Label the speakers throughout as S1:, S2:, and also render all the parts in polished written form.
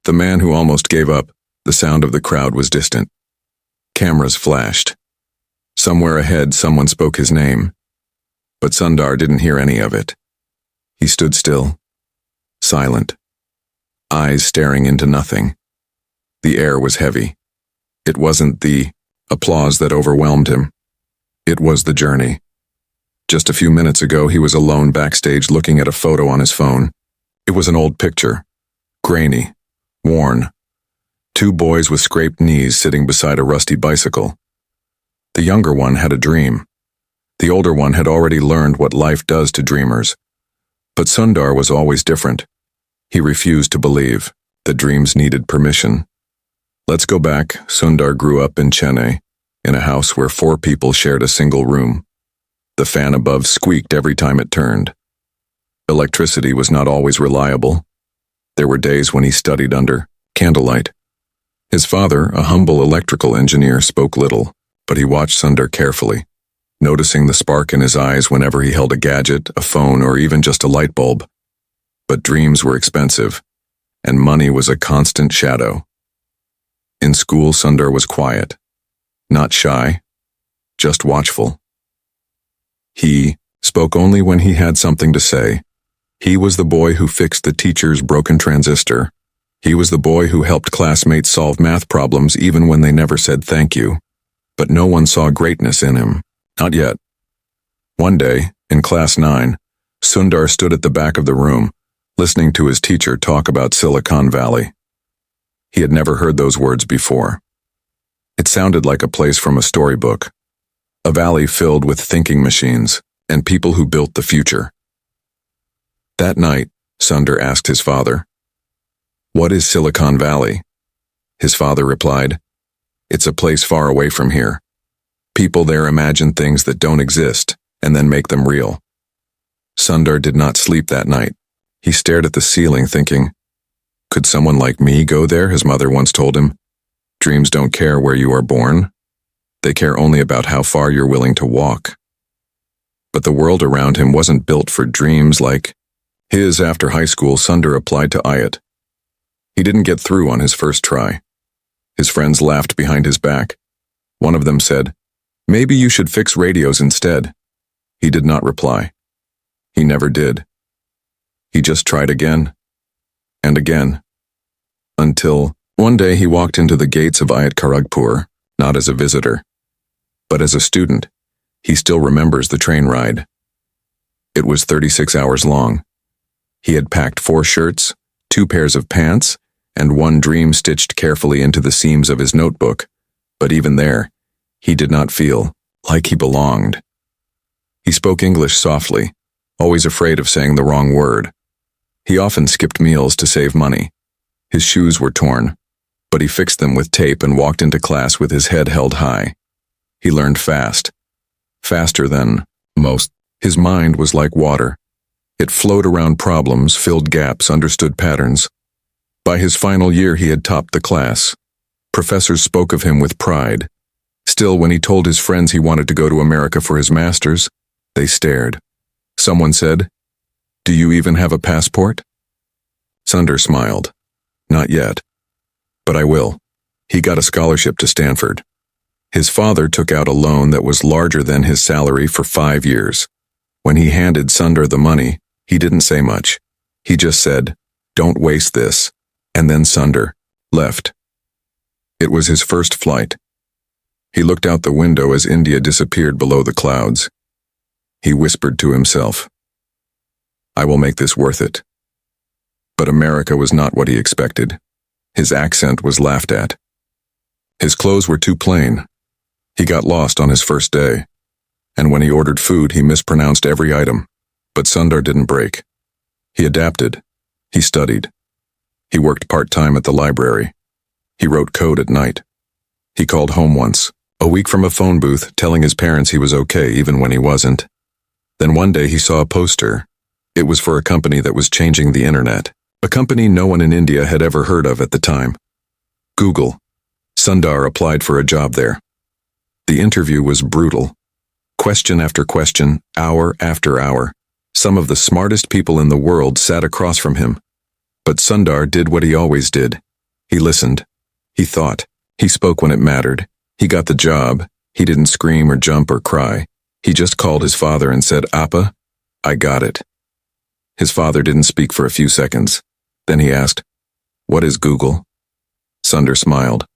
S1: The man who almost gave up, the sound of the crowd was distant. Cameras flashed. Somewhere ahead, someone spoke his name. But Sundar didn't hear any of it. He stood still, silent, eyes staring into nothing. The air was heavy. It wasn't the applause that overwhelmed him. It was the journey. Just a few minutes ago, he was alone backstage looking at a photo on his phone. It was an old picture, grainy, worn. Two boys with scraped knees sitting beside a rusty bicycle. The younger one had a dream. The older one had already learned what life does to dreamers. But Sundar was always different. He refused to believe that dreams needed permission. Let's go back. Sundar grew up in Chennai, in a house where 4 people shared a single room. The fan above squeaked every time it turned. Electricity was not always reliable. There were days when he studied under candlelight. His father, a humble electrical engineer, spoke little, but he watched Sundar carefully, noticing the spark in his eyes whenever he held a gadget, a phone, or even just a light bulb. But dreams were expensive, and money was a constant shadow. In school, Sundar was quiet, not shy, just watchful. He spoke only when he had something to say. He was the boy who fixed the teacher's broken transistor. He was the boy who helped classmates solve math problems even when they never said thank you. But no one saw greatness in him. Not yet. One day, in class 9, Sundar stood at the back of the room, listening to his teacher talk about Silicon Valley. He had never heard those words before. It sounded like a place from a storybook, a valley filled with thinking machines and people who built the future. That night, Sundar asked his father, "What is Silicon Valley?" His father replied, "It's a place far away from here. People there imagine things that don't exist and then make them real." Sundar did not sleep that night. He stared at the ceiling thinking, could someone like me go there? His mother once told him, "Dreams don't care where you are born. They care only about how far you're willing to walk." But the world around him wasn't built for dreams like his. After high school, Sundar applied to IIT. He didn't get through on his first try. His friends laughed behind his back. One of them said, "Maybe you should fix radios instead." He did not reply. He never did. He just tried again and again, until one day he walked into the gates of IIT Kharagpur, not as a visitor, but as a student. He still remembers the train ride. It was 36 hours long. He had packed 4 shirts, 2 pairs of pants, and 1 dream stitched carefully into the seams of his notebook. But even there, he did not feel like he belonged. He spoke English softly, always afraid of saying the wrong word. He often skipped meals to save money. His shoes were torn, but he fixed them with tape and walked into class with his head held high. He learned fast, faster than most. His mind was like water. It flowed around problems, filled gaps, understood patterns. By his final year, he had topped the class. Professors spoke of him with pride. Still, when he told his friends he wanted to go to America for his master's, they stared. Someone said, "Do you even have a passport?" Sundar smiled. "Not yet. But I will." He got a scholarship to Stanford. His father took out a loan that was larger than his salary for 5 years. When he handed Sundar the money, he didn't say much. He just said, "Don't waste this." And then Sundar left. It was his first flight. He looked out the window as India disappeared below the clouds. He whispered to himself, "I will make this worth it." But America was not what he expected. His accent was laughed at. His clothes were too plain. He got lost on his first day. And when he ordered food, he mispronounced every item. But Sundar didn't break. He adapted. He studied. He worked part-time at the library. He wrote code at night. He called home once, a week from a phone booth, telling his parents he was okay even when he wasn't. Then one day he saw a poster. It was for a company that was changing the internet, a company no one in India had ever heard of at the time. Google. Sundar applied for a job there. The interview was brutal. Question after question, hour after hour. Some of the smartest people in the world sat across from him. But Sundar did what he always did. He listened. He thought. He spoke when it mattered. He got the job. He didn't scream or jump or cry. He just called his father and said, "Appa, I got it." His father didn't speak for a few seconds. Then he asked, "What is Google?" Sundar smiled.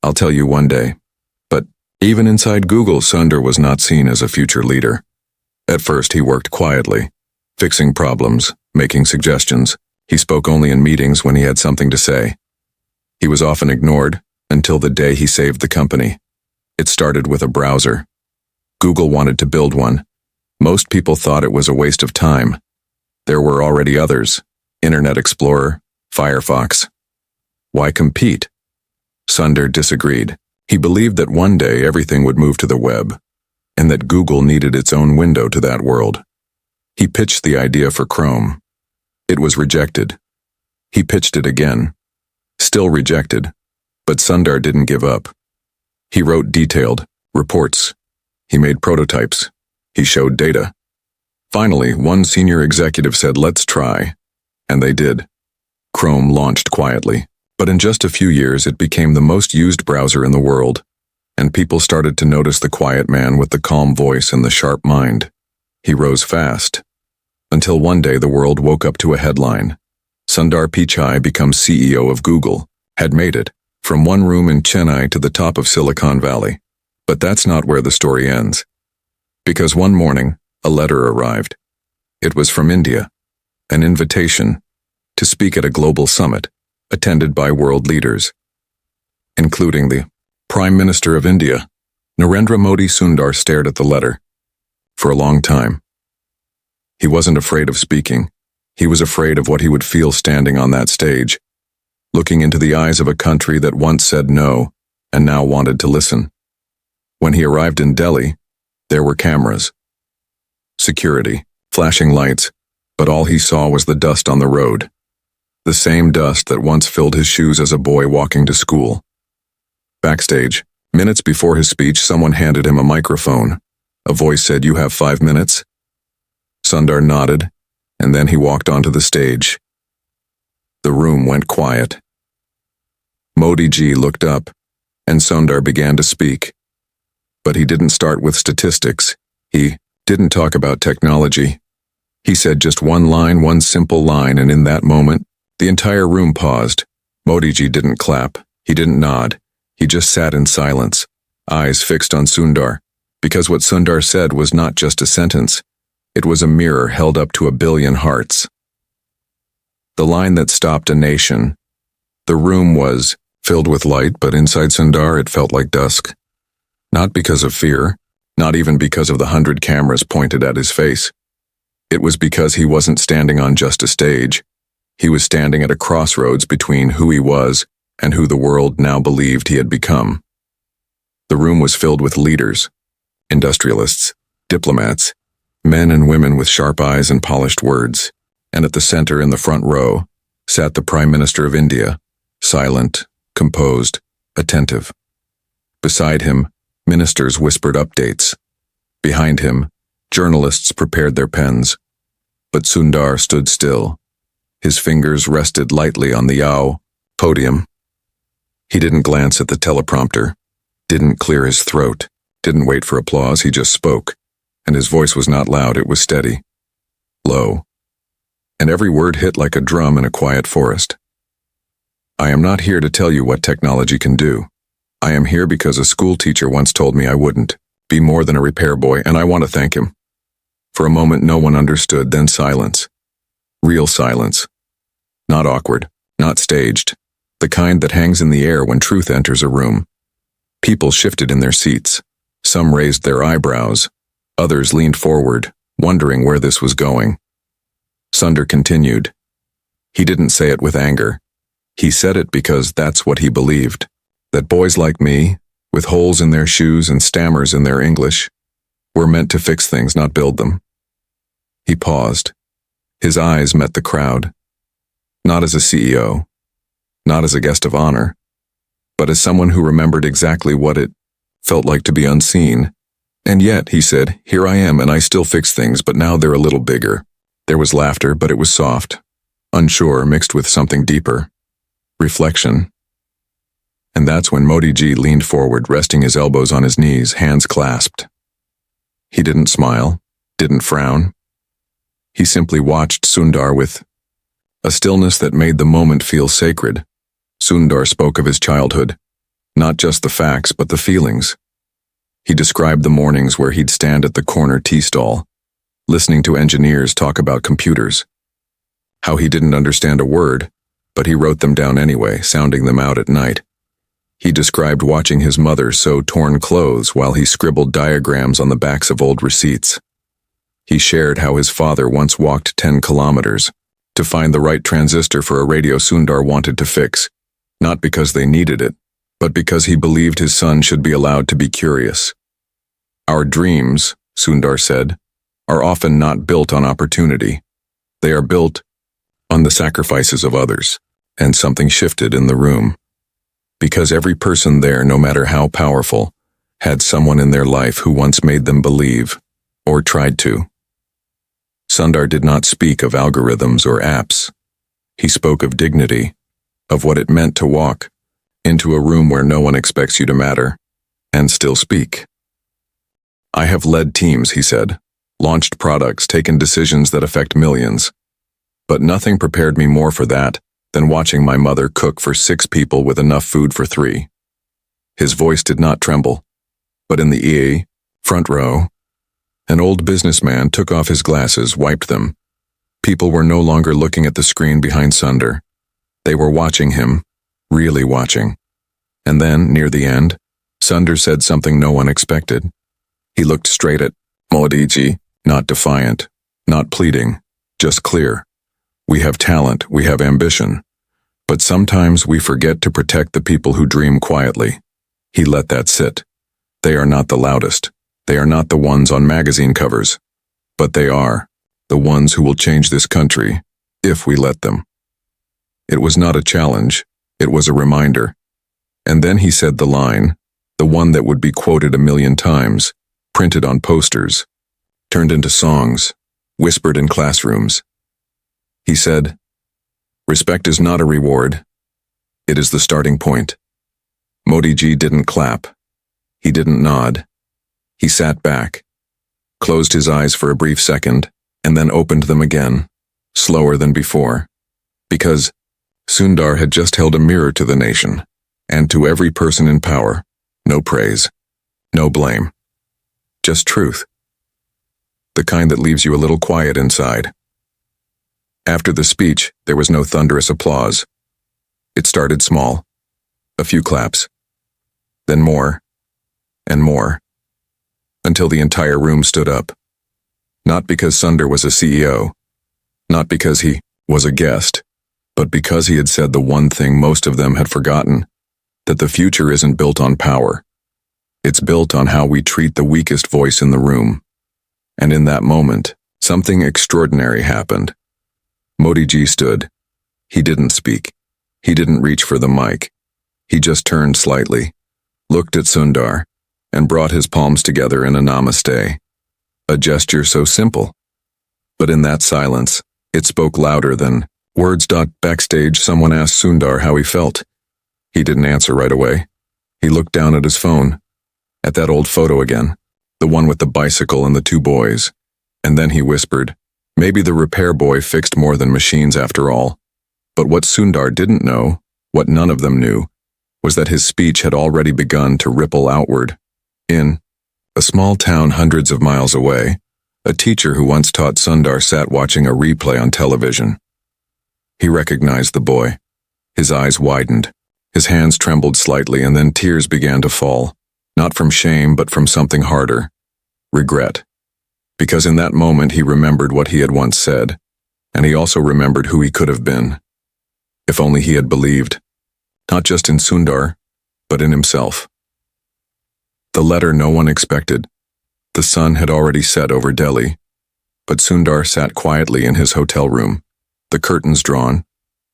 S1: "I'll tell you one day." But even inside Google, Sundar was not seen as a future leader. At first, he worked quietly, fixing problems, making suggestions. He spoke only in meetings when he had something to say. He was often ignored until the day he saved the company. It started with a browser. Google wanted to build one. Most people thought it was a waste of time. There were already others: Internet Explorer, Firefox. Why compete? Sundar disagreed. He believed that one day everything would move to the web, and that Google needed its own window to that world. He pitched the idea for Chrome. It was rejected. He pitched it again. Still rejected. But Sundar didn't give up. He wrote detailed reports. He made prototypes. He showed data. Finally, one senior executive said, "Let's try." And they did. Chrome launched quietly, but in just a few years it became the most used browser in the world, and people started to notice the quiet man with the calm voice and the sharp mind. He rose fast, until one day the world woke up to a headline. Sundar Pichai becomes CEO of Google, had made it, from one room in Chennai to the top of Silicon Valley. But that's not where the story ends. Because one morning, a letter arrived. It was from India, an invitation to speak at a global summit, attended by world leaders, including the Prime Minister of India. Narendra Modi. Sundar stared at the letter. For a long time. He wasn't afraid of speaking. He was afraid of what he would feel standing on that stage, looking into the eyes of a country that once said no and now wanted to listen. When he arrived in Delhi, there were cameras, security, flashing lights, but all he saw was the dust on the road. The same dust that once filled his shoes as a boy walking to school. Backstage, minutes before his speech, someone handed him a microphone. A voice said, "You have 5 minutes?" Sundar nodded, and then he walked onto the stage. The room went quiet. Modi ji looked up, and Sundar began to speak. But he didn't start with statistics. He didn't talk about technology. He said just one line, one simple line, and in that moment, the entire room paused. Modi ji didn't clap. He didn't nod. He just sat in silence, eyes fixed on Sundar, because what Sundar said was not just a sentence. It was a mirror held up to a billion hearts. The line that stopped a nation. The room was filled with light, but inside Sundar it felt like dusk. Not because of fear, not even because of the 100 cameras pointed at his face. It was because he wasn't standing on just a stage. He was standing at a crossroads between who he was and who the world now believed he had become. The room was filled with leaders, industrialists, diplomats, men and women with sharp eyes and polished words, and at the center in the front row sat the Prime Minister of India, silent, composed, attentive. Beside him, ministers whispered updates. Behind him, journalists prepared their pens. But Sundar stood still. His fingers rested lightly on the podium. He didn't glance at the teleprompter, didn't clear his throat, didn't wait for applause. He just spoke, and his voice was not loud, it was steady, low, and every word hit like a drum in a quiet forest. "I am not here to tell you what technology can do. I am here because a school teacher once told me I wouldn't be more than a repair boy, and I want to thank him." For a moment no one understood, then silence. Real silence. Not awkward, not staged, the kind that hangs in the air when truth enters a room. People shifted in their seats. Some raised their eyebrows. Others leaned forward, wondering where this was going. Sundar continued. He didn't say it with anger. He said it because that's what he believed. That boys like me, with holes in their shoes and stammers in their English, were meant to fix things, not build them. He paused. His eyes met the crowd. Not as a CEO, not as a guest of honor, but as someone who remembered exactly what it felt like to be unseen. "And yet," he said, "here I am, and I still fix things, but now they're a little bigger." There was laughter, but it was soft, unsure, mixed with something deeper. reflection. And that's when Modi Ji leaned forward, resting his elbows on his knees, hands clasped. He didn't smile, didn't frown. He simply watched Sundar with a stillness that made the moment feel sacred. Sundar spoke of his childhood, not just the facts but the feelings. He described the mornings where he'd stand at the corner tea stall, listening to engineers talk about computers. How he didn't understand a word, but he wrote them down anyway, sounding them out at night. He described watching his mother sew torn clothes while he scribbled diagrams on the backs of old receipts. He shared how his father once walked 10 kilometers to find the right transistor for a radio Sundar wanted to fix, not because they needed it, but because he believed his son should be allowed to be curious. Our dreams, Sundar said, are often not built on opportunity. They are built on the sacrifices of others. And something shifted in the room. Because every person there, no matter how powerful, had someone in their life who once made them believe, or tried to. Sundar did not speak of algorithms or apps. He spoke of dignity, of what it meant to walk into a room where no one expects you to matter, and still speak. I have led teams, he said, launched products, taken decisions that affect millions. But nothing prepared me more for that than watching my mother cook for 6 people with enough food for 3. His voice did not tremble, but in the front row, an old businessman took off his glasses, wiped them. People were no longer looking at the screen behind Sundar. They were watching him, really watching. And then, near the end, Sundar said something no one expected. He looked straight at Modi Ji, not defiant, not pleading, just clear. We have talent, we have ambition, but sometimes we forget to protect the people who dream quietly. He let that sit. They are not the loudest. They are not the ones on magazine covers, but they are the ones who will change this country, if we let them. It was not a challenge, it was a reminder. And then he said the line, the one that would be quoted a million times, printed on posters, turned into songs, whispered in classrooms. He said, "Respect is not a reward. It is the starting point." Modi Ji didn't clap. He didn't nod. He sat back, closed his eyes for a brief second, and then opened them again, slower than before. Because Sundar had just held a mirror to the nation, and to every person in power. No praise, no blame. Just truth. The kind that leaves you a little quiet inside. After the speech, there was no thunderous applause. It started small. A few claps. Then more. And more. Until the entire room stood up. Not because Sundar was a CEO. Not because he was a guest. But because he had said the one thing most of them had forgotten. That the future isn't built on power. It's built on how we treat the weakest voice in the room. And in that moment, something extraordinary happened. Modi Ji stood. He didn't speak. He didn't reach for the mic. He just turned slightly, looked at Sundar, and brought his palms together in a namaste. A gesture so simple. But in that silence, it spoke louder than words. Backstage, someone asked Sundar how he felt. He didn't answer right away. He looked down at his phone, at that old photo again, the one with the bicycle and the 2 boys. And then he whispered, maybe the repair boy fixed more than machines after all. But what Sundar didn't know, what none of them knew, was that his speech had already begun to ripple outward. In a small town hundreds of miles away, a teacher who once taught Sundar sat watching a replay on television. He recognized the boy. His eyes widened. His hands trembled slightly, and then tears began to fall, not from shame but from something harder, regret. Because in that moment he remembered what he had once said, and he also remembered who he could have been. If only he had believed, not just in Sundar, but in himself. The letter no one expected. The sun had already set over Delhi, but Sundar sat quietly in his hotel room, the curtains drawn,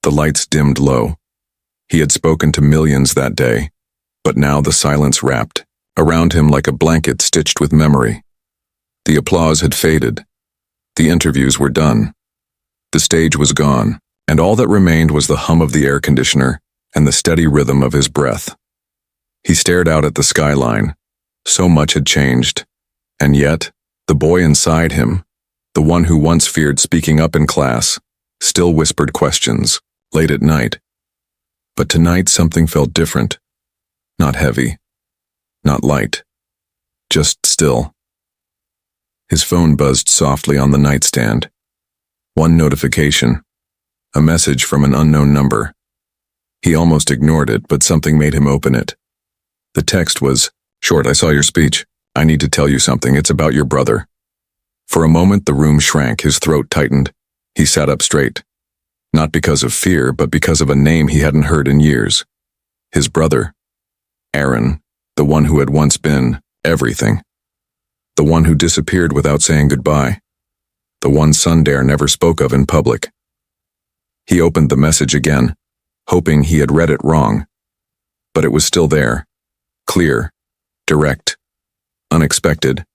S1: the lights dimmed low. He had spoken to millions that day, but now the silence wrapped around him like a blanket stitched with memory. The applause had faded. The interviews were done. The stage was gone, and all that remained was the hum of the air conditioner and the steady rhythm of his breath. He stared out at the skyline. So much had changed. And yet, the boy inside him, the one who once feared speaking up in class, still whispered questions, late at night. But tonight something felt different. Not heavy. Not light. Just still. His phone buzzed softly on the nightstand. One notification. A message from an unknown number. He almost ignored it, but something made him open it. The text was, "Short, I saw your speech. I need to tell you something. It's about your brother." For a moment the room shrank, his throat tightened. He sat up straight. Not because of fear, but because of a name he hadn't heard in years. His brother. Aaron, the one who had once been everything. The one who disappeared without saying goodbye. The one Sundar never spoke of in public. He opened the message again, hoping he had read it wrong. But it was still there. Clear. Direct. Unexpected.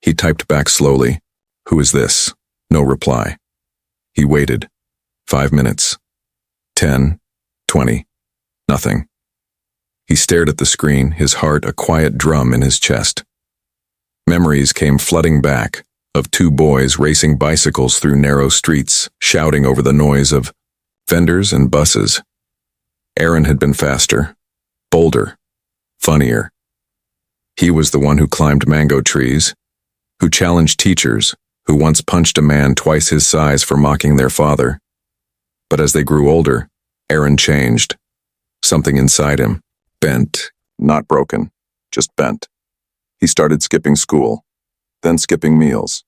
S1: He typed back slowly. "Who is this?" No reply. He waited. 5 minutes. 10. 20. Nothing. He stared at the screen, his heart a quiet drum in his chest. Memories came flooding back, of two boys racing bicycles through narrow streets, shouting over the noise of vendors and buses. Aaron had been faster, bolder, funnier. He was the one who climbed mango trees, who challenged teachers, who once punched a man twice his size for mocking their father. But as they grew older, Aaron changed. Something inside him, bent, not broken, just bent. He started skipping school, then skipping meals.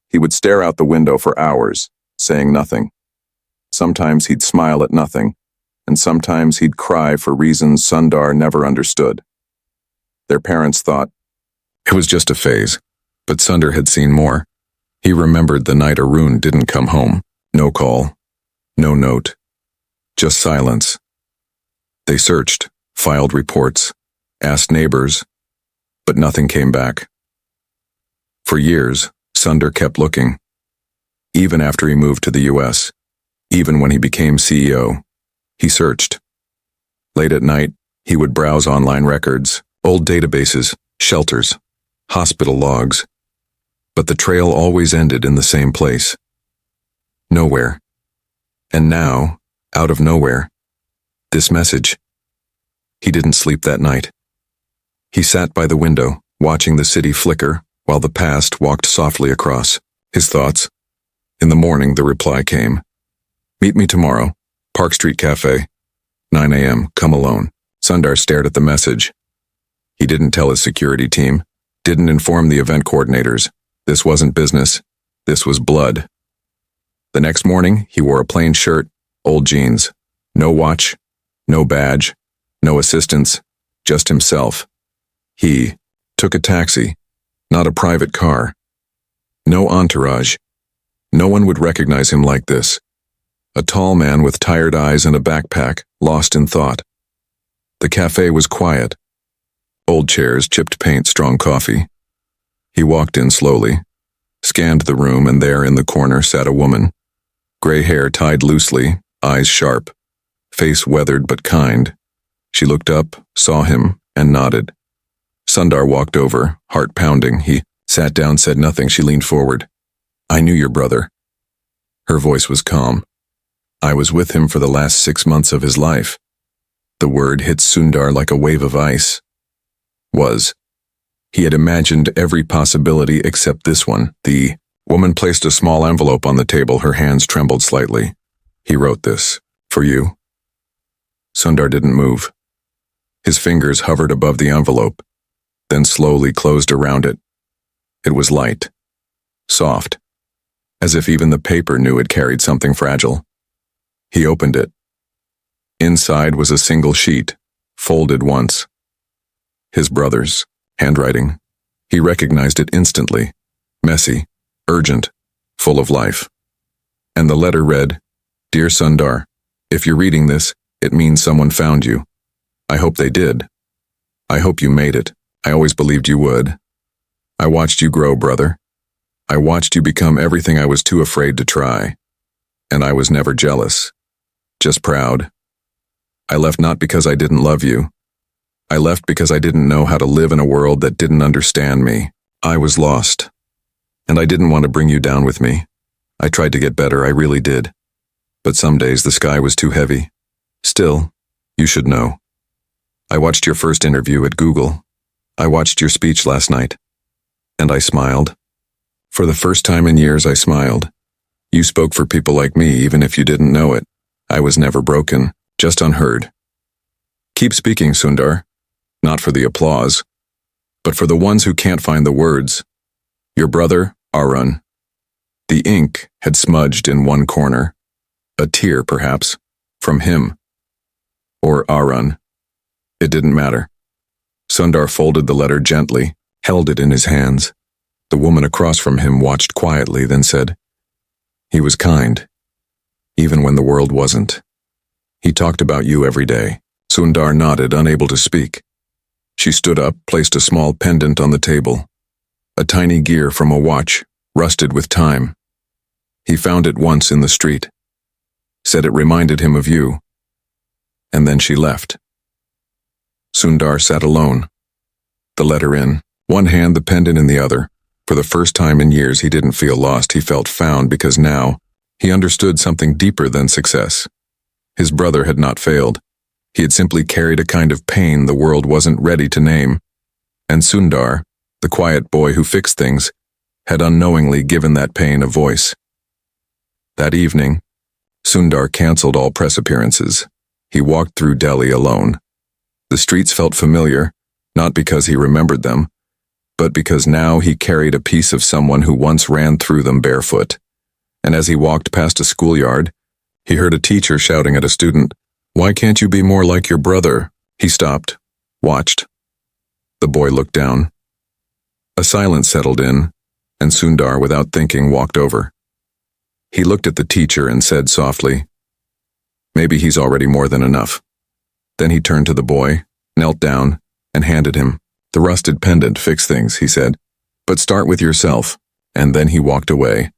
S1: He would stare out the window for hours, saying nothing. Sometimes he'd smile at nothing, and sometimes he'd cry for reasons Sundar never understood. Their parents thought it was just a phase, but Sundar had seen more. He remembered the night Arun didn't come home. No call, no note, just silence. They searched, filed reports, asked neighbors, but nothing came back. For years, Sundar kept looking. Even after he moved to the US, even when he became CEO, he searched. Late at night, he would browse online records, old databases, shelters, hospital logs. But the trail always ended in the same place. Nowhere. And now, out of nowhere, this message. He didn't sleep that night. He sat by the window, watching the city flicker, while the past walked softly across. His thoughts. In the morning, the reply came. "Meet me tomorrow, Park Street Cafe, 9 a.m., come alone." Sundar stared at the message. He didn't tell his security team, didn't inform the event coordinators. This wasn't business. This was blood. The next morning, he wore a plain shirt, old jeans. No watch, no badge, no assistants, just himself. He took a taxi, not a private car. No entourage. No one would recognize him like this. A tall man with tired eyes and a backpack, lost in thought. The cafe was quiet. Old chairs, chipped paint, strong coffee. He walked in slowly, scanned the room, and there in the corner sat a woman. Gray hair tied loosely, eyes sharp, face weathered but kind. She looked up, saw him, and nodded. Sundar walked over, heart pounding. He sat down, said nothing. She leaned forward. "I knew your brother." Her voice was calm. "I was with him for the last 6 months of his life." The word hit Sundar like a wave of ice. Was. He had imagined every possibility except this one. The woman placed a small envelope on the table. Her hands trembled slightly. "He wrote this. For you." Sundar didn't move. His fingers hovered above the envelope, then slowly closed around it. It was light. Soft. As if even the paper knew it carried something fragile. He opened it. Inside was a single sheet, folded once. His brother's handwriting. He recognized it instantly. Messy, urgent, full of life. And the letter read, "Dear Sundar, if you're reading this, it means someone found you. I hope they did. I hope you made it. I always believed you would. I watched you grow, brother. I watched you become everything I was too afraid to try. And I was never jealous. Just proud. I left not because I didn't love you. I left because I didn't know how to live in a world that didn't understand me. I was lost. And I didn't want to bring you down with me. I tried to get better, I really did. But some days the sky was too heavy. Still, you should know. I watched your first interview at Google. I watched your speech last night. And I smiled. For the first time in years, I smiled. You spoke for people like me, even if you didn't know it. I was never broken, just unheard. Keep speaking, Sundar. Not for the applause, but for the ones who can't find the words. Your brother, Arun. The ink had smudged in one corner. A tear, perhaps, from him. Or Arun. It didn't matter. Sundar folded the letter gently, held it in his hands. The woman across from him watched quietly, then said, "He was kind, even when the world wasn't. He talked about you every day." Sundar nodded, unable to speak. She stood up, placed a small pendant on the table. A tiny gear from a watch, rusted with time. He found it once in the street. Said it reminded him of you. And then she left. Sundar sat alone. The letter in one hand, the pendant in the other. For the first time in years, he didn't feel lost. He felt found, because now he understood something deeper than success. His brother had not failed. He had simply carried a kind of pain the world wasn't ready to name. And Sundar, the quiet boy who fixed things, had unknowingly given that pain a voice. That evening, Sundar canceled all press appearances. He walked through Delhi alone. The streets felt familiar, not because he remembered them, but because now he carried a piece of someone who once ran through them barefoot. And as he walked past a schoolyard, he heard a teacher shouting at a student, "Why can't you be more like your brother?" He stopped, watched. The boy looked down. A silence settled in, and Sundar, without thinking, walked over. He looked at the teacher and said softly, "Maybe he's already more than enough." Then he turned to the boy, knelt down, and handed him. "The rusted pendant fix things," he said, "but start with yourself." And then he walked away,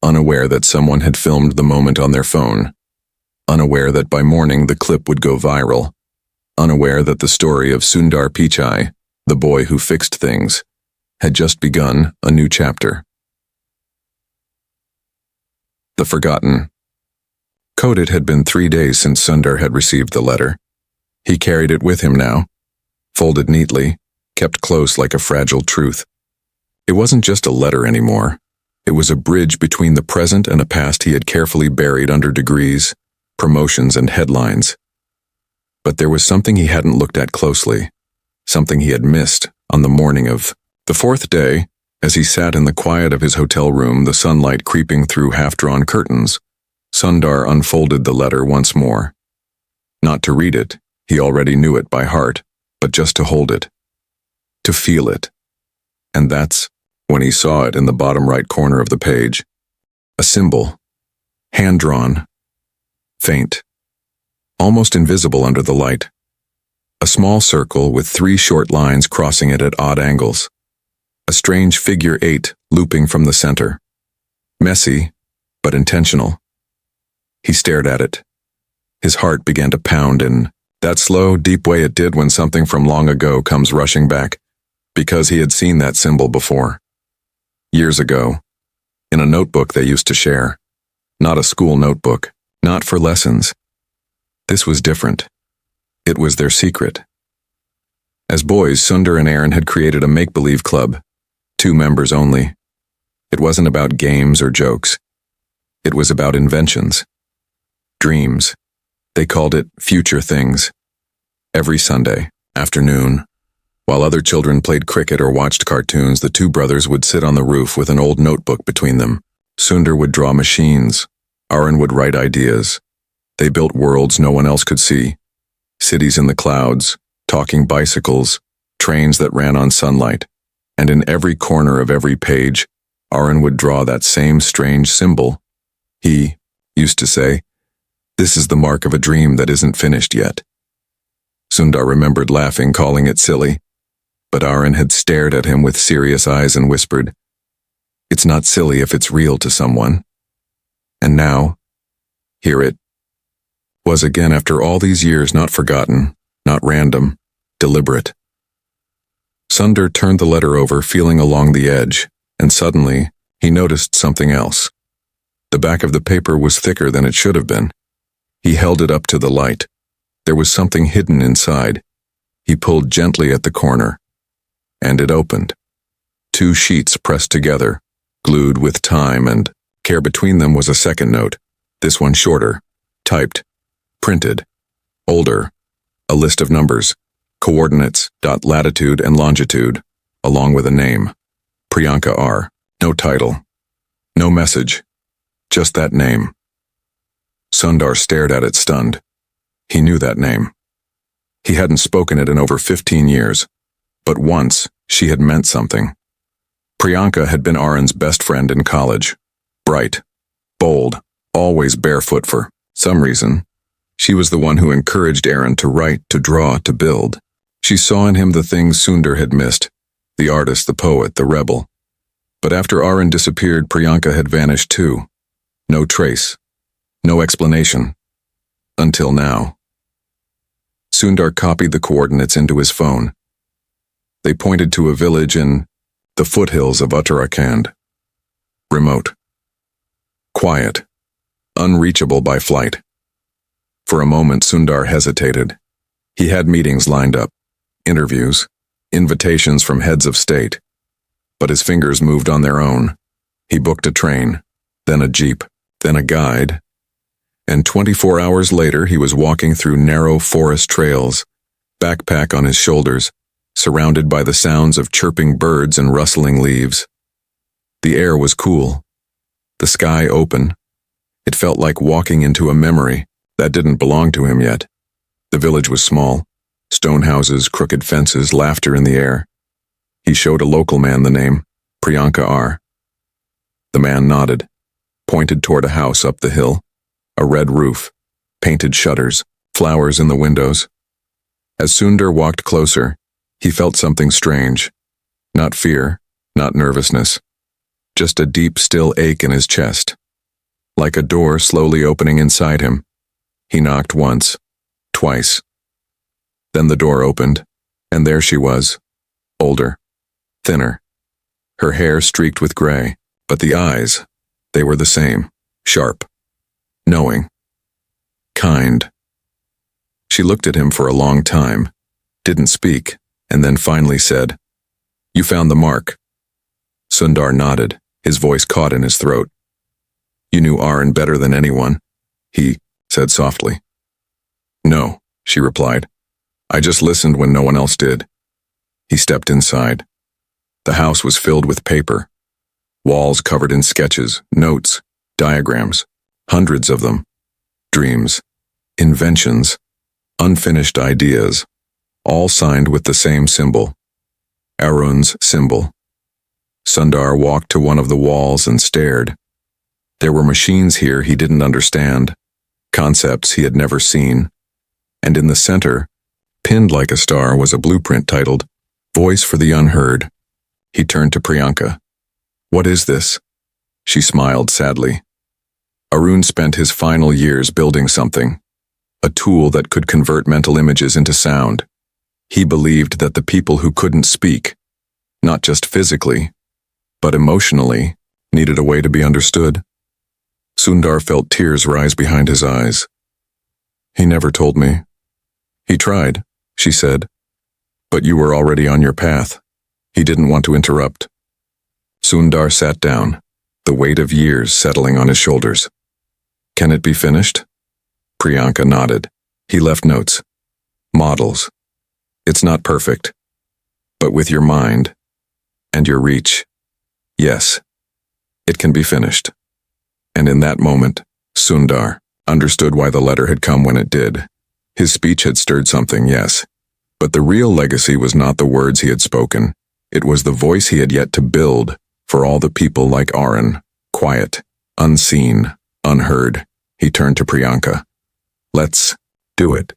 S1: unaware that someone had filmed the moment on their phone, unaware that by morning the clip would go viral, unaware that the story of Sundar Pichai, the boy who fixed things, had just begun a new chapter. The Forgotten. It had been 3 days since Sundar had received the letter. He carried it with him now, folded neatly, kept close like a fragile truth. It wasn't just a letter anymore. It was a bridge between the present and a past he had carefully buried under degrees, promotions, and headlines. But there was something he hadn't looked at closely, something he had missed on the morning of the fourth day. As he sat in the quiet of his hotel room, the sunlight creeping through half-drawn curtains, Sundar unfolded the letter once more. Not to read it, he already knew it by heart, but just to hold it, to feel it. And that's when he saw it in the bottom right corner of the page. A symbol, hand-drawn, faint, almost invisible under the light. A small circle with 3 short lines crossing it at odd angles. A strange figure 8 looping from the center. Messy, but intentional. He stared at it. His heart began to pound in that slow, deep way it did when something from long ago comes rushing back, because he had seen that symbol before. Years ago, in a notebook they used to share. Not a school notebook, not for lessons. This was different. It was their secret. As boys, Sundar and Aaron had created a make-believe club, 2 members only. It wasn't about games or jokes. It was about inventions. Dreams. They called it future things. Every Sunday afternoon, while other children played cricket or watched cartoons, the 2 brothers would sit on the roof with an old notebook between them. Sundar would draw machines. Aaron would write ideas. They built worlds no one else could see. Cities in the clouds, talking bicycles, trains that ran on sunlight. And in every corner of every page, Aaron would draw that same strange symbol. He used to say, "This is the mark of a dream that isn't finished yet." Sundar remembered laughing, calling it silly, but Aaron had stared at him with serious eyes and whispered, "It's not silly if it's real to someone." And now, here it was again after all these years not forgotten, not random, deliberate. Sundar turned the letter over, feeling along the edge, and suddenly, he noticed something else. The back of the paper was thicker than it should have been. He held it up to the light. There was something hidden inside. He pulled gently at the corner, and it opened. 2 sheets pressed together, glued with time and care between them was a second note, this one shorter, typed, printed, older, a list of numbers, coordinates, latitude and longitude, along with a name, Priyanka R. No title, no message, just that name. Sundar stared at it stunned. He knew that name. He hadn't spoken it in over 15 years, but once she had meant something. Priyanka had been Aaron's best friend in college. Bright, bold, always barefoot for some reason. She was the one who encouraged Aaron to write, to draw, to build. She saw in him the things Sundar had missed, the artist, the poet, the rebel. But after Aaron disappeared, Priyanka had vanished too. No trace, no explanation. Until now. Sundar copied the coordinates into his phone. They pointed to a village in the foothills of Uttarakhand. Remote. Quiet. Unreachable by flight. For a moment, Sundar hesitated. He had meetings lined up, interviews, invitations from heads of state. But his fingers moved on their own. He booked a train, then a jeep, then a guide. And 24 hours later, he was walking through narrow forest trails, backpack on his shoulders, surrounded by the sounds of chirping birds and rustling leaves. The air was cool, the sky open. It felt like walking into a memory that didn't belong to him yet. The village was small, stone houses, crooked fences, laughter in the air. He showed a local man the name, Priyanka R. The man nodded, pointed toward a house up the hill, a red roof, painted shutters, flowers in the windows. As Sundar walked closer, he felt something strange. Not fear, not nervousness, just a deep, still ache in his chest. Like a door slowly opening inside him. He knocked once, twice. Then the door opened, and there she was, older, thinner. Her hair streaked with gray, but the eyes, they were the same, sharp, knowing, kind. She looked at him for a long time, didn't speak, and then finally said, "You found the mark." Sundar nodded, his voice caught in his throat. "You knew Aaron better than anyone," he said softly. "No," she replied. "I just listened when no one else did." He stepped inside. The house was filled with paper. Walls covered in sketches, notes, diagrams, hundreds of them. Dreams, inventions, unfinished ideas, all signed with the same symbol, Aaron's symbol. Sundar walked to one of the walls and stared. There were machines here he didn't understand, concepts he had never seen, and in the center, pinned like a star, was a blueprint titled, "Voice for the Unheard." He turned to Priyanka. "What is this?" She smiled sadly. Arun spent his final years building something, a tool that could convert mental images into sound. He believed that the people who couldn't speak, not just physically, but emotionally, needed a way to be understood. Sundar felt tears rise behind his eyes. "He never told me." "He tried," she said, "but you were already on your path. He didn't want to interrupt." Sundar sat down, the weight of years settling on his shoulders. "Can it be finished?" Priyanka nodded. He left notes. Models. "It's not perfect, but with your mind and your reach, yes, it can be finished." And in that moment, Sundar understood why the letter had come when it did. His speech had stirred something, yes, but the real legacy was not the words he had spoken. It was the voice he had yet to build for all the people like Aaron, quiet, unseen, unheard. He turned to Priyanka. "Let's do it,"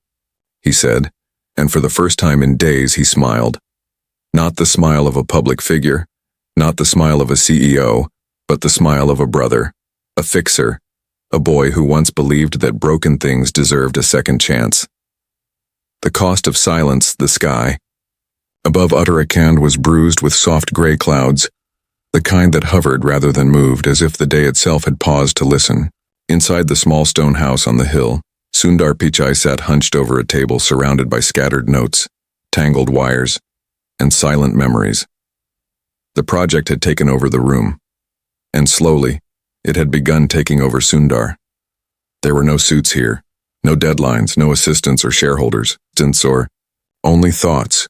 S1: he said, and for the first time in days he smiled. Not the smile of a public figure, not the smile of a CEO, but the smile of a brother, a fixer, a boy who once believed that broken things deserved a second chance. The cost of silence, the sky. Above Uttarakhand was bruised with soft gray clouds, the kind that hovered rather than moved, as if the day itself had paused to listen. Inside the small stone house on the hill, Sundar Pichai sat hunched over a table surrounded by scattered notes, tangled wires, and silent memories. The project had taken over the room, and slowly, it had begun taking over Sundar. There were no suits here, no deadlines, no assistants or shareholders, or only thoughts.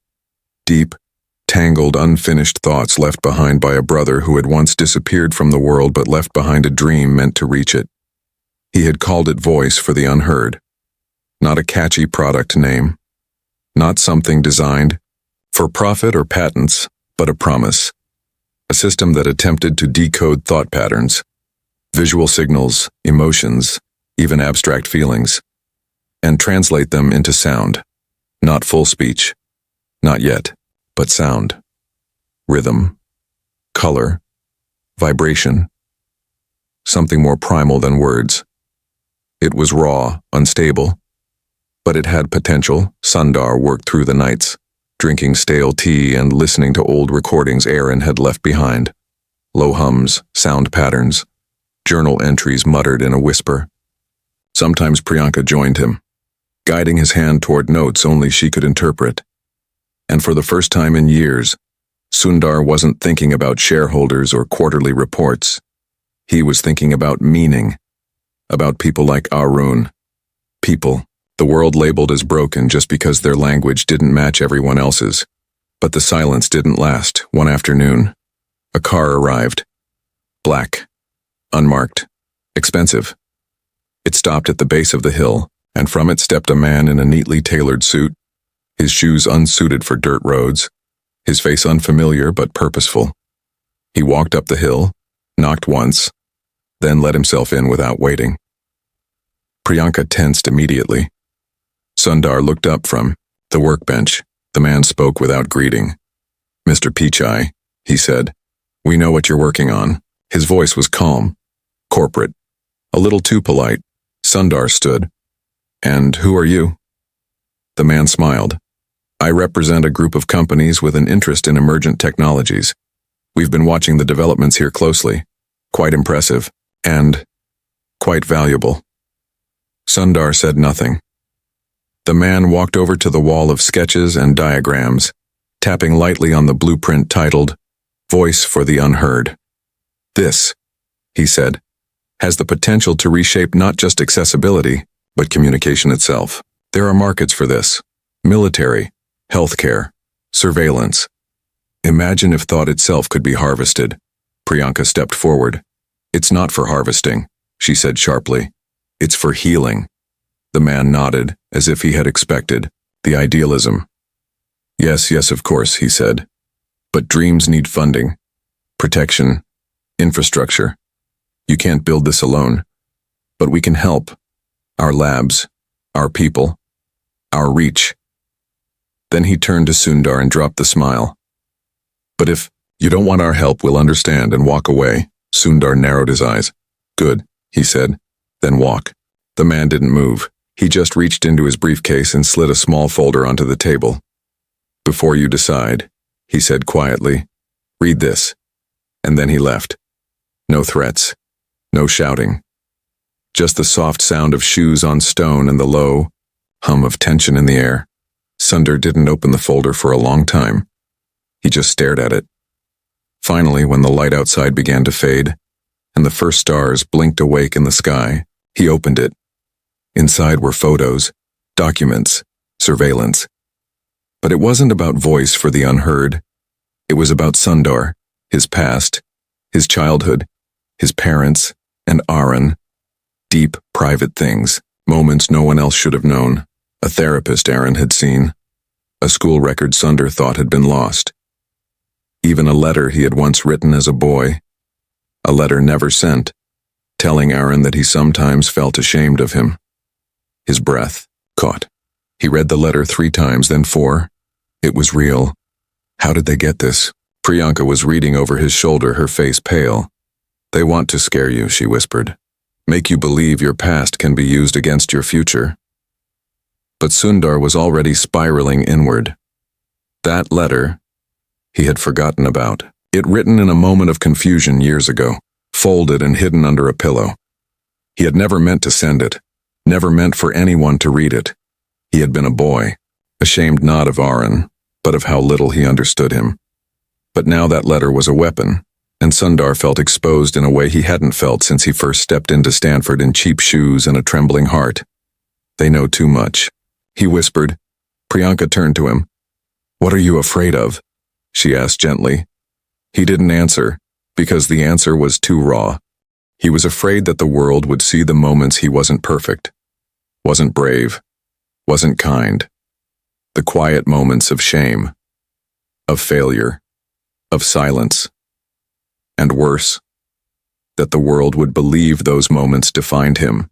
S1: Deep, tangled, unfinished thoughts left behind by a brother who had once disappeared from the world but left behind a dream meant to reach it. He had called it Voice for the Unheard. Not a catchy product name. Not something designed for profit or patents, but a promise. A system that attempted to decode thought patterns, visual signals, emotions, even abstract feelings, and translate them into sound. Not full speech. Not yet, but sound. Rhythm. Color. Vibration. Something more primal than words. It was raw, unstable, but it had potential. Sundar worked through the nights, drinking stale tea and listening to old recordings Aaron had left behind. Low hums, sound patterns, journal entries muttered in a whisper. Sometimes Priyanka joined him, guiding his hand toward notes only she could interpret. And for the first time in years, Sundar wasn't thinking about shareholders or quarterly reports. He was thinking about meaning, about people like Arun. People the world labeled as broken just because their language didn't match everyone else's. But the silence didn't last. One afternoon, a car arrived. Black, unmarked, expensive. It stopped at the base of the hill, and from it stepped a man in a neatly tailored suit, his shoes unsuited for dirt roads, his face unfamiliar but purposeful. He walked up the hill, knocked once, then let himself in without waiting. Priyanka tensed immediately. Sundar looked up from the workbench. The man spoke without greeting. "Mr. Pichai," he said, "we know what you're working on." His voice was calm, corporate, a little too polite. Sundar stood. "And who are you?" The man smiled. "I represent a group of companies with an interest in emergent technologies. We've been watching the developments here closely. Quite impressive, and quite valuable." Sundar said nothing. The man walked over to the wall of sketches and diagrams, tapping lightly on the blueprint titled, "Voice for the Unheard." "This," he said, "has the potential to reshape not just accessibility, but communication itself. There are markets for this. Military, healthcare, surveillance. Imagine if thought itself could be harvested." Priyanka stepped forward. "It's not for harvesting," she said sharply. "It's for healing." The man nodded, as if he had expected. "The idealism." Yes, of course," he said. "But dreams need funding, protection, infrastructure. You can't build this alone. But we can help. Our labs, our people, our reach." Then he turned to Sundar and dropped the smile. "But if you don't want our help, we'll understand and walk away." Sundar narrowed his eyes. "Good," he said. "Then walk." The man didn't move. He just reached into his briefcase and slid a small folder onto the table. "Before you decide," he said quietly, "read this." And then he left. No threats, no shouting. Just the soft sound of shoes on stone and the low hum of tension in the air. Sundar didn't open the folder for a long time. He just stared at it. Finally, when the light outside began to fade, and the first stars blinked awake in the sky, he opened it. Inside were photos, documents, surveillance. But it wasn't about Voice for the Unheard. It was about Sundar, his past, his childhood, his parents, and Aaron. Deep, private things, moments no one else should have known. A therapist Aaron had seen. A school record Sundar thought had been lost. Even a letter he had once written as a boy. A letter never sent, telling Aaron that he sometimes felt ashamed of him. His breath caught. He read the letter 3 times, then 4. It was real. How did they get this? Priyanka was reading over his shoulder, her face pale. "They want to scare you," she whispered. make you believe your past can be used against your future. But Sundar was already spiraling inward. That letter he had forgotten about. It written in a moment of confusion years ago, folded and hidden under a pillow. He had never meant to send it, never meant for anyone to read it. He had been a boy, ashamed not of Aaron, but of how little he understood him. But now that letter was a weapon, and Sundar felt exposed in a way he hadn't felt since he first stepped into Stanford in cheap shoes and a trembling heart. They know too much, he whispered. Priyanka turned to him. What are you afraid of? She asked gently. He didn't answer, because the answer was too raw. He was afraid that the world would see the moments he wasn't perfect, wasn't brave, wasn't kind. The quiet moments of shame, of failure, of silence. And worse, that the world would believe those moments defined him.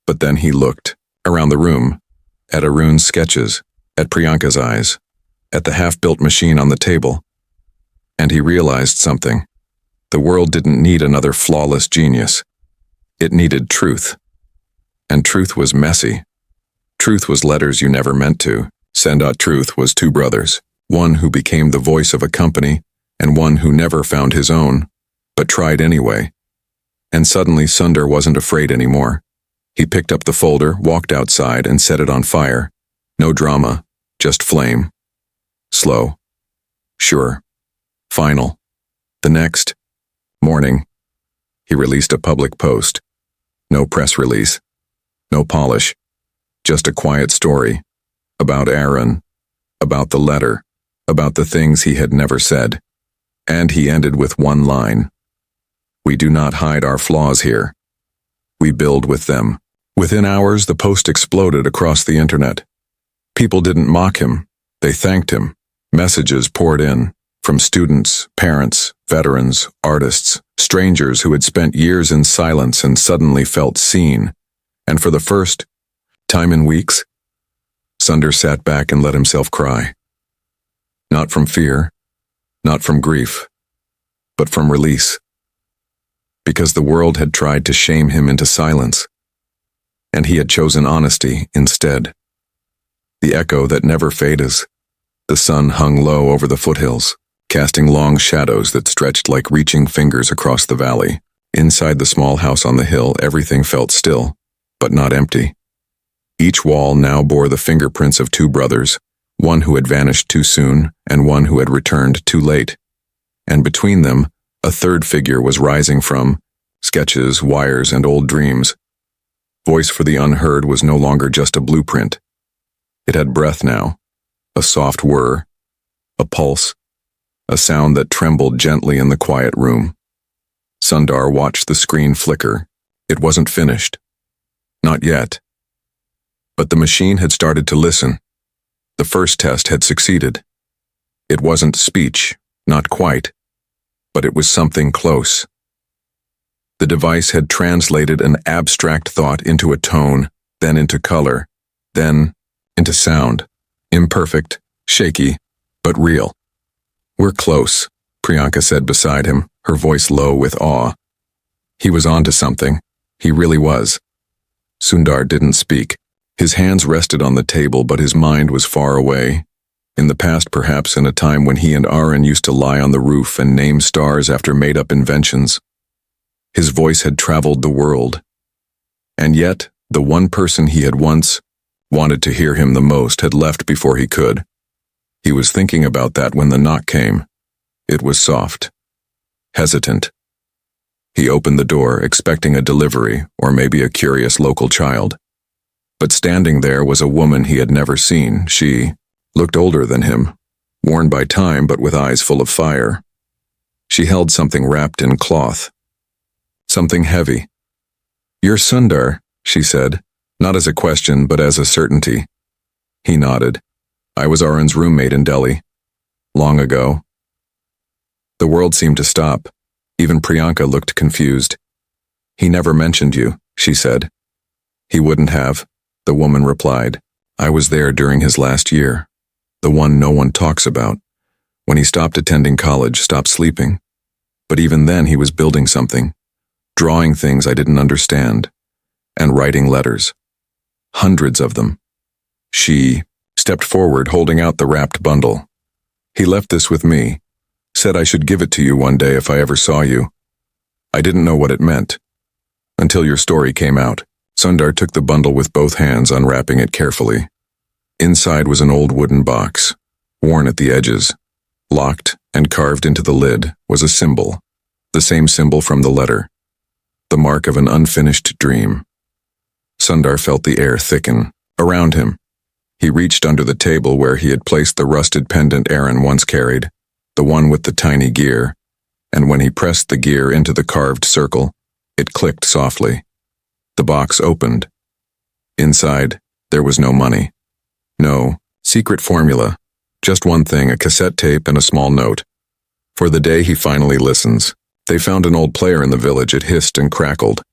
S1: But then he looked, around the room, at Arun's sketches, at Priyanka's eyes, at the half-built machine on the table. And he realized something. The world didn't need another flawless genius. It needed truth. And truth was messy. Truth was letters you never meant to send. Truth was two brothers, one who became the voice of a company, and one who never found his own, but tried anyway. And suddenly Sundar wasn't afraid anymore. He picked up the folder, walked outside, and set it on fire. No drama, just flame. Slow. Sure. Final. The next morning, he released a public post. No press release. No polish. Just a quiet story. About Aaron. About the letter. About the things he had never said. And he ended with one line. We do not hide our flaws here. We build with them. Within hours, the post exploded across the internet. People didn't mock him. They thanked him. Messages poured in, from students, parents, veterans, artists, strangers who had spent years in silence and suddenly felt seen. And for the first time in weeks, Sundar sat back and let himself cry. Not from fear, not from grief, but from release. Because the world had tried to shame him into silence, and he had chosen honesty instead. The echo that never fades. The sun hung low over the foothills, casting long shadows that stretched like reaching fingers across the valley. Inside the small house on the hill, everything felt still, but not empty. Each wall now bore the fingerprints of two brothers, one who had vanished too soon and one who had returned too late. And between them, a third figure was rising from sketches, wires, and old dreams. Voice for the unheard was no longer just a blueprint. It had breath now, a soft whir, a pulse, a sound that trembled gently in the quiet room. Sundar watched the screen flicker. It wasn't finished. Not yet. But the machine had started to listen. The first test had succeeded. It wasn't speech, not quite, but it was something close. The device had translated an abstract thought into a tone, then into color, then into sound. Imperfect, shaky, but real. We're close, Priyanka said beside him, her voice low with awe. He was onto something. He really was. Sundar didn't speak. His hands rested on the table, but his mind was far away. In the past, perhaps in a time when he and Aaron used to lie on the roof and name stars after made-up inventions. His voice had traveled the world. And yet, the one person he had once wanted to hear him the most had left before he could. He was thinking about that when the knock came. It was soft, hesitant. He opened the door, expecting a delivery or maybe a curious local child. But standing there was a woman he had never seen. She looked older than him, worn by time but with eyes full of fire. She held something wrapped in cloth. Something heavy. "You're Sundar," she said, not as a question but as a certainty. He nodded. "I was Aaron's roommate in Delhi. Long ago." The world seemed to stop. Even Priyanka looked confused. "He never mentioned you," she said. "He wouldn't have," the woman replied. "I was there during his last year. The one no one talks about. When he stopped attending college, stopped sleeping. But even then he was building something. drawing things I didn't understand, and writing letters. Hundreds of them. She stepped forward, holding out the wrapped bundle. He left this with me, said I should give it to you one day if I ever saw you. I didn't know what it meant. Until your story came out. Sundar took the bundle with both hands, unwrapping it carefully. Inside was an old wooden box, worn at the edges. Locked and carved into the lid was a symbol, the same symbol from the letter, the mark of an unfinished dream. Sundar felt the air thicken around him. He reached under the table where he had placed the rusted pendant Aaron once carried, the one with the tiny gear, and when he pressed the gear into the carved circle, it clicked softly. The box opened. Inside, there was no money. No secret formula. Just one thing, a cassette tape and a small note. For the day he finally listens. They found an old player in the village. It hissed and crackled.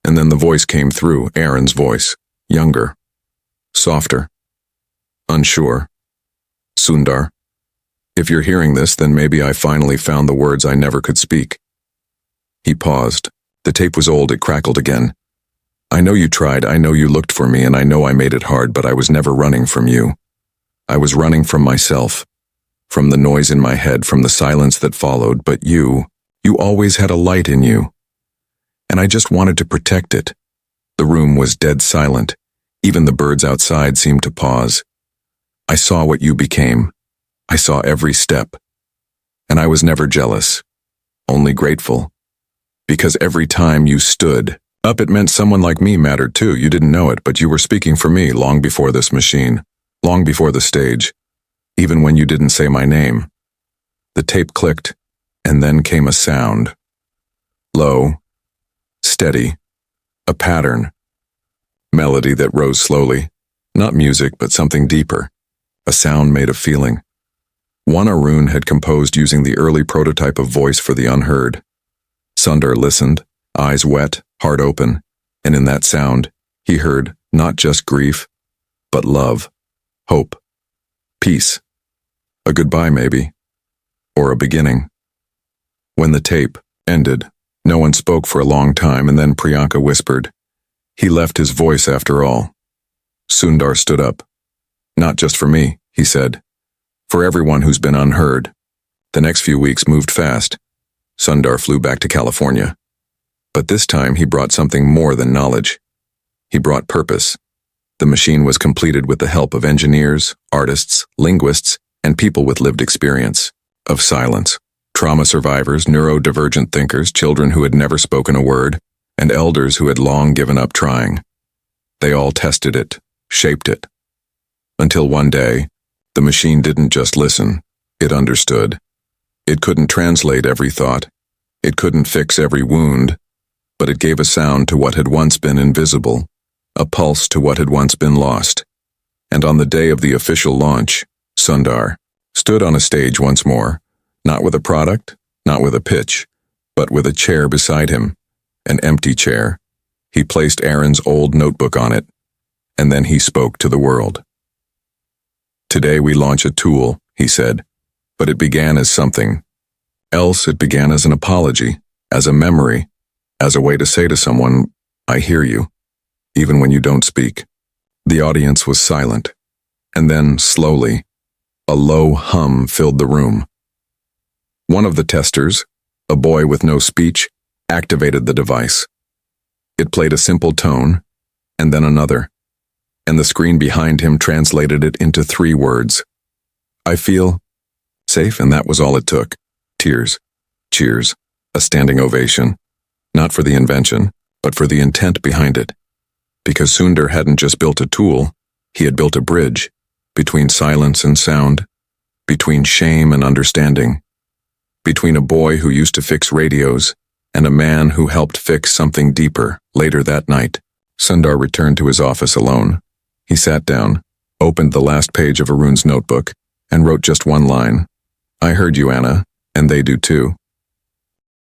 S1: And then the voice came through, Aaron's voice. Younger. Softer. Unsure. Sundar. If you're hearing this, then maybe I finally found the words I never could speak. He paused. The tape was old. It crackled again. I know you tried. I know you looked for me, and I know I made it hard, but I was never running from you. I was running from myself, from the noise in my head, from the silence that followed, but you always had a light in you. And I just wanted to protect it. The room was dead silent. Even the birds outside seemed to pause. I saw what you became. I saw every step. And I was never jealous, only grateful. Because every time you stood up, it meant someone like me mattered too. You didn't know it, but you were speaking for me long before this machine. Long before the stage, even when you didn't say my name. The tape clicked, and then came a sound. Low, steady, a pattern. Melody that rose slowly. Not music, but something deeper. A sound made of feeling. One Arun had composed using the early prototype of voice for the unheard. Sundar listened, eyes wet, heart open, and in that sound, he heard not just grief, but love. Hope. Peace. A goodbye, maybe. Or a beginning. When the tape ended, no one spoke for a long time, and then Priyanka whispered, "He left his voice after all." Sundar stood up. "Not just for me," he said. "For everyone who's been unheard." The next few weeks moved fast. Sundar flew back to California. But this time he brought something more than knowledge. He brought purpose. The machine was completed with the help of engineers, artists, linguists, and people with lived experience of silence. Trauma survivors, neurodivergent thinkers, children who had never spoken a word, and elders who had long given up trying. They all tested it, shaped it. Until one day, the machine didn't just listen, it understood. It couldn't translate every thought. It couldn't fix every wound, but it gave a sound to what had once been invisible. A pulse to what had once been lost. And on the day of the official launch, Sundar stood on a stage once more, not with a product, not with a pitch, but with a chair beside him, an empty chair. He placed Aaron's old notebook on it, and then he spoke to the world. "Today we launch a tool," he said, "but it began as something else. It began as an apology, as a memory, as a way to say to someone, I hear you. Even when you don't speak." The audience was silent, and then, slowly, a low hum filled the room. One of the testers, a boy with no speech, activated the device. It played a simple tone, and then another, and the screen behind him translated it into 3 words. "I feel safe," and that was all it took. Tears, cheers, a standing ovation, not for the invention, but for the intent behind it. Because Sundar hadn't just built a tool, he had built a bridge between silence and sound, between shame and understanding, between a boy who used to fix radios and a man who helped fix something deeper. Later that night, Sundar returned to his office alone. He sat down, opened the last page of Arun's notebook, and wrote just one line. "I heard you, Anna, and they do too."